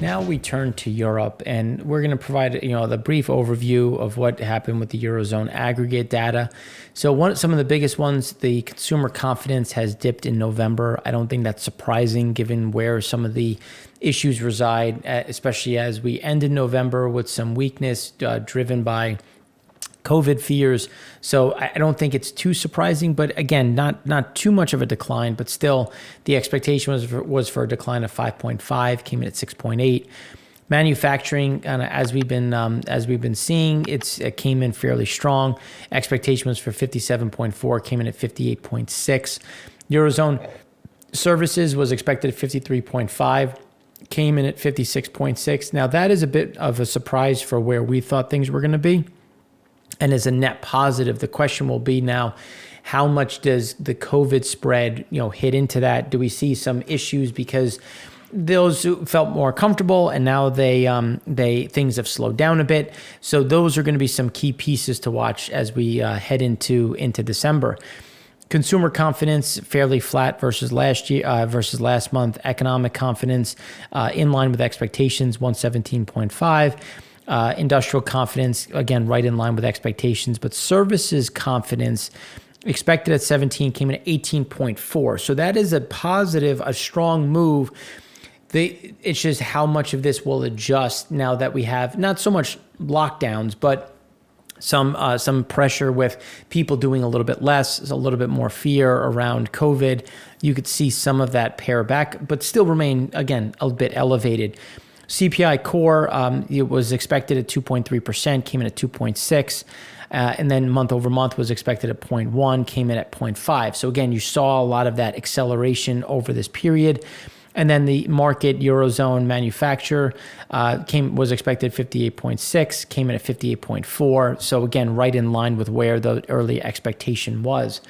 Now we turn to Europe, and we're going to provide the brief overview of what happened with the Eurozone aggregate data. So some of the biggest ones, the consumer confidence has dipped in November. I don't think that's surprising given where some of the issues reside, especially as we ended November with some weakness driven by COVID fears. So I don't think it's too surprising, but again, not too much of a decline, but still the expectation was for a decline of 5.5, came in at 6.8. Manufacturing, as we've been seeing, it came in fairly strong. Expectation was for 57.4, came in at 58.6. Eurozone services was expected at 53.5, came in at 56.6. Now that is a bit of a surprise for where we thought things were going to be. And as a net positive, the question will be now, how much does the COVID spread, hit into that? Do we see some issues because those who felt more comfortable and now things have slowed down a bit? So those are going to be some key pieces to watch as we head into December. Consumer confidence fairly flat versus last month. Economic confidence in line with expectations, 117.5. Industrial confidence, again, right in line with expectations, but services confidence expected at 17 came in at 18.4. So that is a positive, a strong move. It's just how much of this will adjust now that we have not so much lockdowns, but some pressure with people doing a little bit less, a little bit more fear around COVID. You could see some of that pare back, but still remain, again, a bit elevated. CPI core, it was expected at 2.3%, came in at 2.6, and then month over month was expected at 0.1, came in at 0.5. So again, you saw a lot of that acceleration over this period. And then the market Eurozone manufacturer was expected 58.6, came in at 58.4. So again, right in line with where the early expectation was.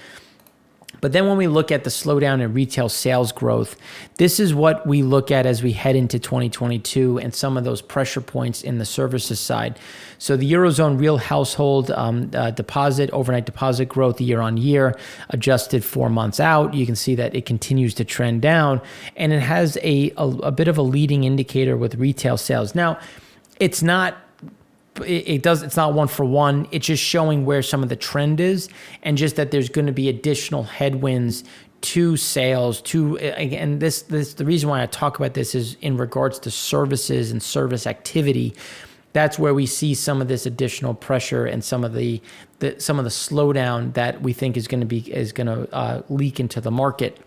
But then when we look at the slowdown in retail sales growth, this is what we look at as we head into 2022 and some of those pressure points in the services side. So the Eurozone real household overnight deposit growth year on year, adjusted 4 months out, you can see that it continues to trend down, and it has a bit of a leading indicator with retail sales. Now, it's not one for one. It's just showing where some of the trend is, and just that there's going to be additional headwinds to sales. Again, the reason why I talk about this is in regards to services and service activity. That's where we see some of this additional pressure and some of the slowdown that we think is going to leak into the market.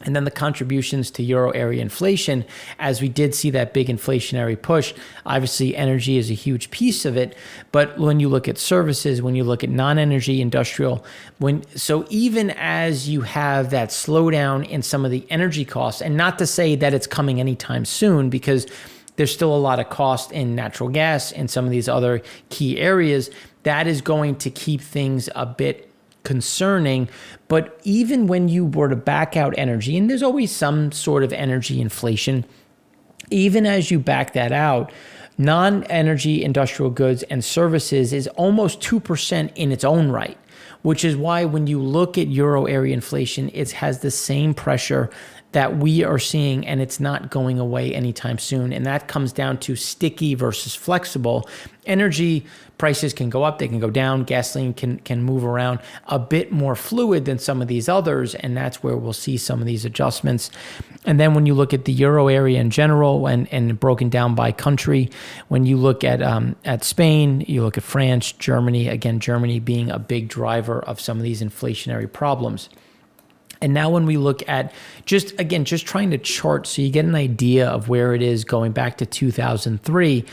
And then the contributions to euro area inflation, as we did see that big inflationary push. Obviously, energy is a huge piece of it. But when you look at services, when you look at non-energy industrial, so even as you have that slowdown in some of the energy costs, and not to say that it's coming anytime soon, because there's still a lot of cost in natural gas and some of these other key areas, that is going to keep things a bit concerning. But even when you were to back out energy, and there's always some sort of energy inflation, even as you back that out, non-energy industrial goods and services is almost 2% in its own right, which is why when you look at euro area inflation, it has the same pressure that we are seeing, and it's not going away anytime soon. And that comes down to sticky versus flexible. Energy prices can go up, they can go down. Gasoline can move around a bit more fluid than some of these others, and that's where we'll see some of these adjustments. And then when you look at the euro area in general and broken down by country, when you look at Spain, you look at France, Germany, again, Germany being a big driver of some of these inflationary problems. And now when we look at just trying to chart so you get an idea of where it is going back to 2003,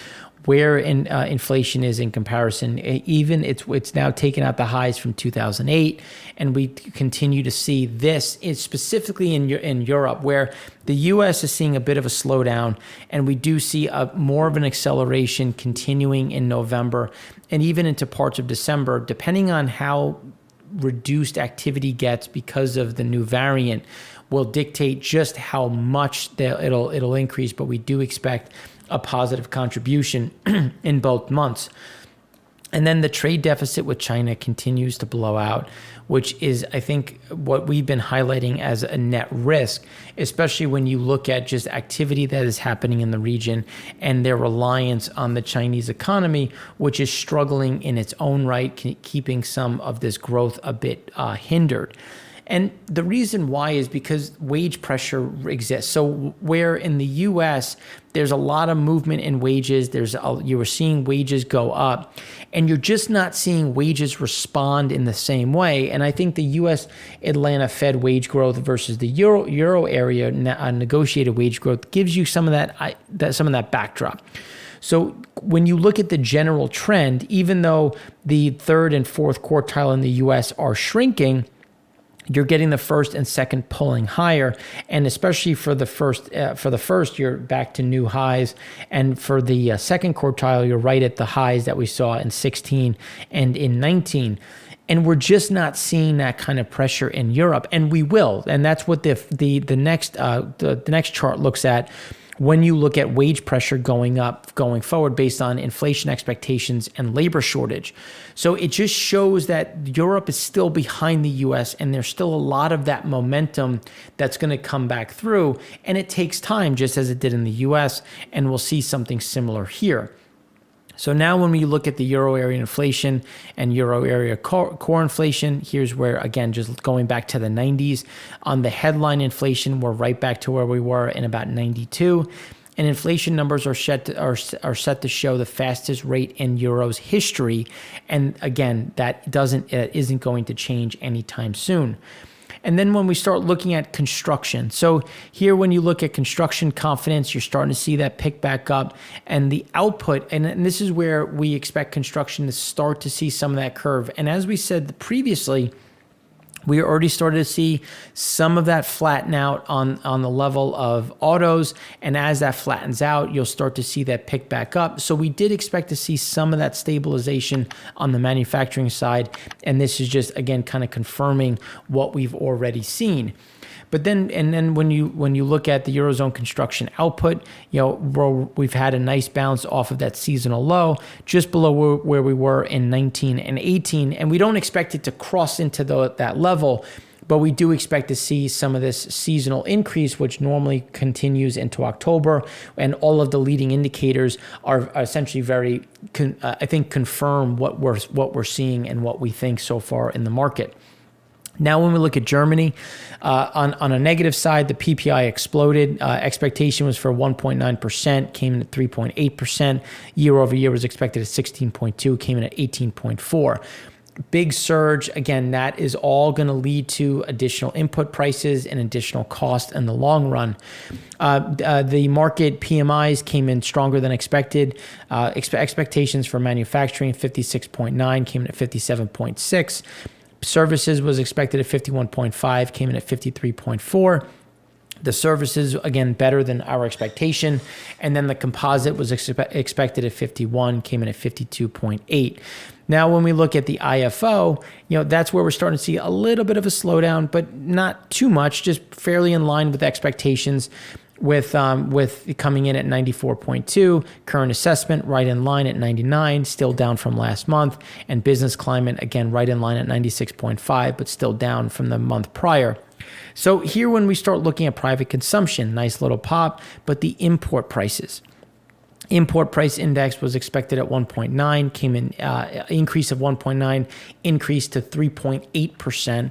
where inflation is in comparison. Even it's now taken out the highs from 2008, and we continue to see this is specifically in Europe, where the U.S. is seeing a bit of a slowdown, and we do see more of an acceleration continuing in November and even into parts of December, depending on how reduced activity gets because of the new variant, will dictate just how much it'll increase. But we do expect a positive contribution in both months. And then the trade deficit with China continues to blow out, which is, I think, what we've been highlighting as a net risk, especially when you look at just activity that is happening in the region and their reliance on the Chinese economy, which is struggling in its own right, keeping some of this growth a bit hindered. And the reason why is because wage pressure exists. So where in the U.S. there's a lot of movement in wages, you are seeing wages go up, and you're just not seeing wages respond in the same way. And I think the U.S. Atlanta Fed wage growth versus the Euro area negotiated wage growth gives you some of that backdrop. So when you look at the general trend, even though the third and fourth quartile in the U.S. are shrinking, you're getting the first and second pulling higher, and especially for the first, you're back to new highs, and for the second quartile, you're right at the highs that we saw in 16 and in 19. And we're just not seeing that kind of pressure in Europe, and we will, and that's what the next chart looks at. When you look at wage pressure going up, going forward based on inflation expectations and labor shortage. So it just shows that Europe is still behind the US, and there's still a lot of that momentum that's going to come back through. And it takes time, just as it did in the US, and we'll see something similar here. So now when we look at the euro area inflation and euro area core inflation, here's where, again, just going back to the 90s, on the headline inflation, we're right back to where we were in about 92. And inflation numbers are set to show the fastest rate in Euro's history. And again, that isn't going to change anytime soon. And then when we start looking at construction, so here when you look at construction confidence, you're starting to see that pick back up, and the output, and this is where we expect construction to start to see some of that curve. And as we said previously, we already started to see some of that flatten out on the level of autos. And as that flattens out, you'll start to see that pick back up. So we did expect to see some of that stabilization on the manufacturing side. And this is just, again, kind of confirming what we've already seen. But then when you look at the Eurozone construction output, we've had a nice bounce off of that seasonal low, just below where we were in 19 and 18. And we don't expect it to cross into that level, but we do expect to see some of this seasonal increase, which normally continues into October. And all of the leading indicators are essentially I think, confirm what we're seeing and what we think so far in the market. Now, when we look at Germany, on a negative side, the PPI exploded. Expectation was for 1.9%, came in at 3.8%. Year over year was expected at 16.2, came in at 18.4. Big surge. Again, that is all going to lead to additional input prices and additional cost in the long run. The market PMIs came in stronger than expected. Expectations for manufacturing, 56.9, came in at 57.6. Services was expected at 51.5, came in at 53.4. The services, again, better than our expectation. And then the composite was expected at 51, came in at 52.8. Now, when we look at the IFO, that's where we're starting to see a little bit of a slowdown, but not too much, just fairly in line with expectations. With coming in at 94.2, current assessment right in line at 99, still down from last month, and business climate, again, right in line at 96.5, but still down from the month prior. So here when we start looking at private consumption, nice little pop, but the import prices. Import price index was expected at 1.9, came in increase of 1.9, increase to 3.8%.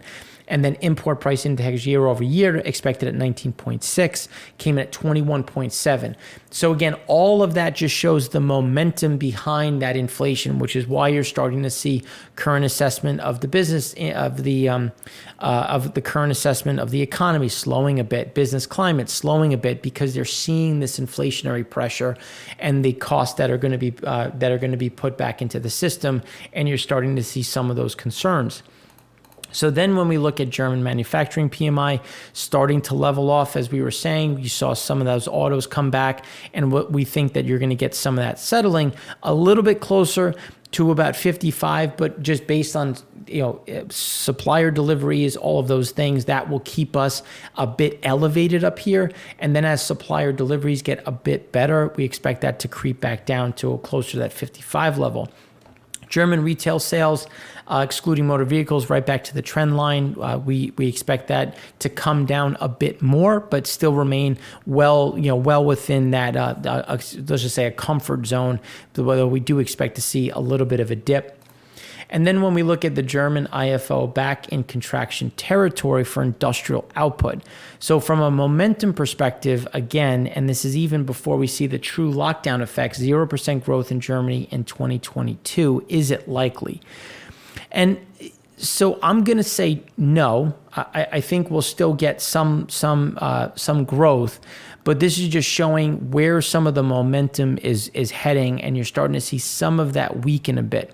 And then import price index year over year expected at 19.6, came in at 21.7. So again, all of that just shows the momentum behind that inflation, which is why you're starting to see current assessment of the business of the current assessment of the economy slowing a bit, business climate slowing a bit, because they're seeing this inflationary pressure and the costs that are going to be put back into the system, and you're starting to see some of those concerns. So then when we look at German manufacturing PMI starting to level off, as we were saying, you saw some of those autos come back, and what we think that you're going to get some of that settling a little bit closer to about 55, but just based on supplier deliveries, all of those things, that will keep us a bit elevated up here. And then as supplier deliveries get a bit better, we expect that to creep back down to closer to that 55 level. German retail sales, excluding motor vehicles, right back to the trend line. We expect that to come down a bit more, but still remain well within that, let's just say a comfort zone, though we do expect to see a little bit of a dip. And then when we look at the German IFO back in contraction territory for industrial output. So from a momentum perspective, again, and this is even before we see the true lockdown effects, 0% growth in Germany in 2022. Is it likely? And so I'm going to say no. I think we'll still get some growth, but this is just showing where some of the momentum is heading, and you're starting to see some of that weaken a bit.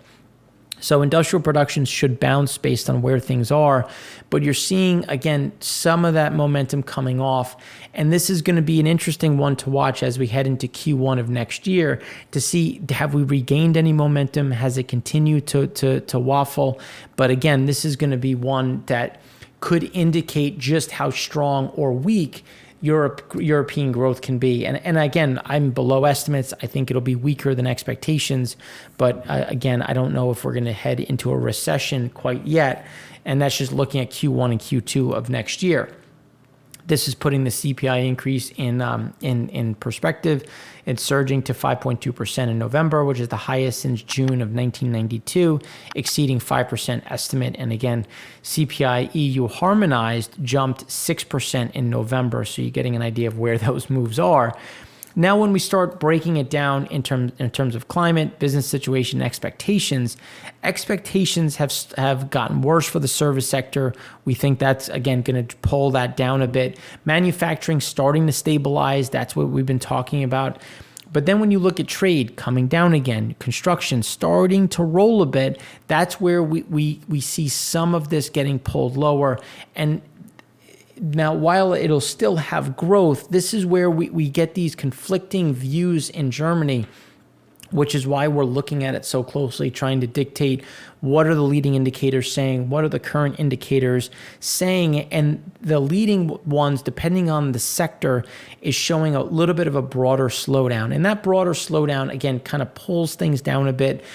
So industrial production should bounce based on where things are, but you're seeing, again, some of that momentum coming off. And this is going to be an interesting one to watch as we head into Q1 of next year to see, have we regained any momentum? Has it continued to waffle? But again, this is going to be one that could indicate just how strong or weak European growth can be. And again, I'm below estimates. I think it'll be weaker than expectations. But again, I don't know if we're going to head into a recession quite yet. And that's just looking at Q1 and Q2 of next year. This is putting the CPI increase in perspective. It's surging to 5.2% in November, which is the highest since June of 1992, exceeding 5% estimate. And again, CPI EU harmonized jumped 6% in November. So you're getting an idea of where those moves are. Now, when we start breaking it down in terms of climate, business situation, expectations have gotten worse for the service sector. We think that's, again, going to pull that down a bit. Manufacturing starting to stabilize. That's what we've been talking about. But then when you look at trade coming down again, construction starting to roll a bit, that's where we see some of this getting pulled lower. And now, while it'll still have growth, this is where we get these conflicting views in Germany, which is why we're looking at it so closely, trying to dictate what are the leading indicators saying, what are the current indicators saying, and the leading ones, depending on the sector, is showing a little bit of a broader slowdown. And that broader slowdown, again, kind of pulls things down a bit,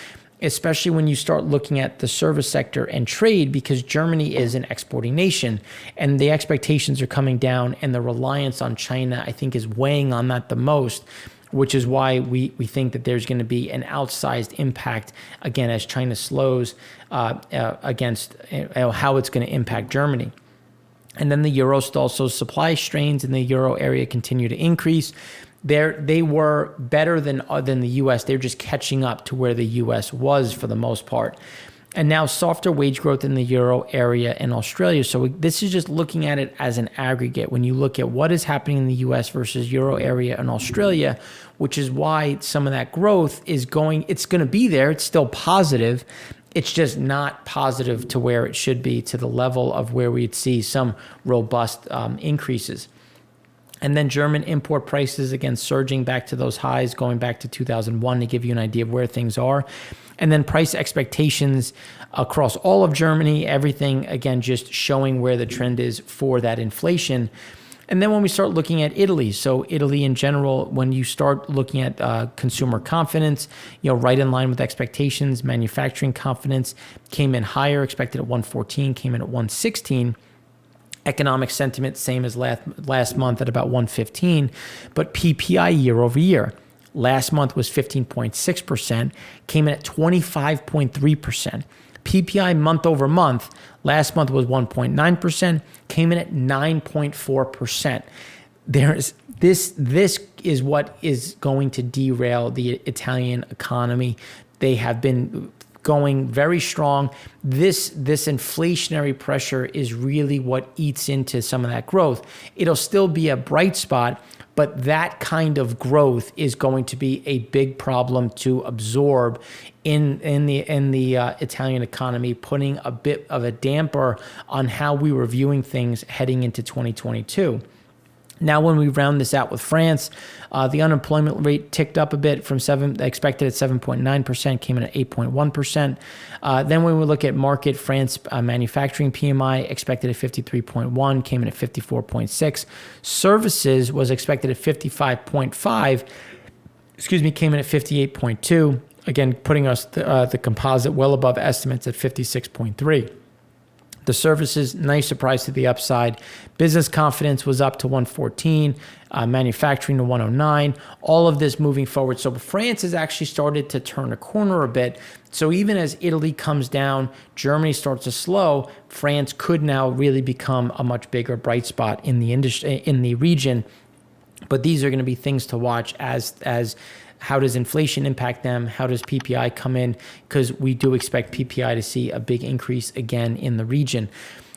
especially when you start looking at the service sector and trade, because Germany is an exporting nation and the expectations are coming down, and the reliance on China, I think, is weighing on that the most, which is why we think that there's going to be an outsized impact, again, as China slows against how it's going to impact Germany. And then the euro also, supply strains in the euro area continue to increase. They were better than the U.S. They're just catching up to where the U.S. was for the most part. And now softer wage growth in the euro area and Australia. So this is just looking at it as an aggregate. When you look at what is happening in the U.S. versus euro area and Australia, which is why some of that growth it's going to be there. It's still positive. It's just not positive to where it should be, to the level of where we'd see some robust increases. And then German import prices, again, surging back to those highs, going back to 2001 to give you an idea of where things are. And then price expectations across all of Germany, everything, again, just showing where the trend is for that inflation. And then when we start looking at Italy, so Italy in general, when you start looking at consumer confidence, right in line with expectations, manufacturing confidence came in higher, expected at 114, came in at 116. Economic sentiment, same as last month at about 115, but PPI year over year. Last month was 15.6%, came in at 25.3%. PPI month over month, last month was 1.9%, came in at 9.4%. This is what is going to derail the Italian economy. They have been going very strong. This inflationary pressure is really what eats into some of that growth. It'll still be a bright spot, but that kind of growth is going to be a big problem to absorb in the Italian economy, putting a bit of a damper on how we were viewing things heading into 2022. Now, when we round this out with France, the unemployment rate ticked up a bit from expected at 7.9%, came in at 8.1%. Then when we look at market, France manufacturing PMI expected at 53.1, came in at 54.6. Services was expected at 55.5, came in at 58.2. again, putting us the composite well above estimates at 56.3. The services, nice surprise to the upside. Business confidence was up to 114, manufacturing to 109. All of this moving forward. So France has actually started to turn a corner a bit. So even as Italy comes down, Germany starts to slow, France could now really become a much bigger bright spot in the industry, in the region. But these are going to be things to watch as how does inflation impact them? How does PPI come in? Because we do expect PPI to see a big increase again in the region.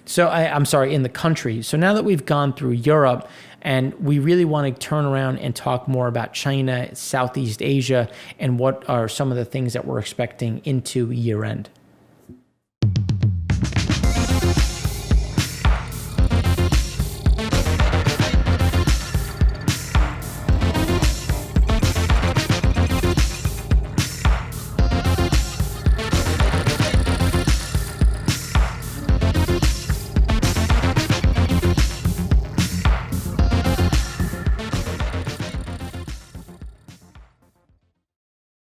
So I'm sorry, in the country. So now that we've gone through Europe, and we really want to turn around and talk more about China, Southeast Asia, and what are some of the things that we're expecting into year end.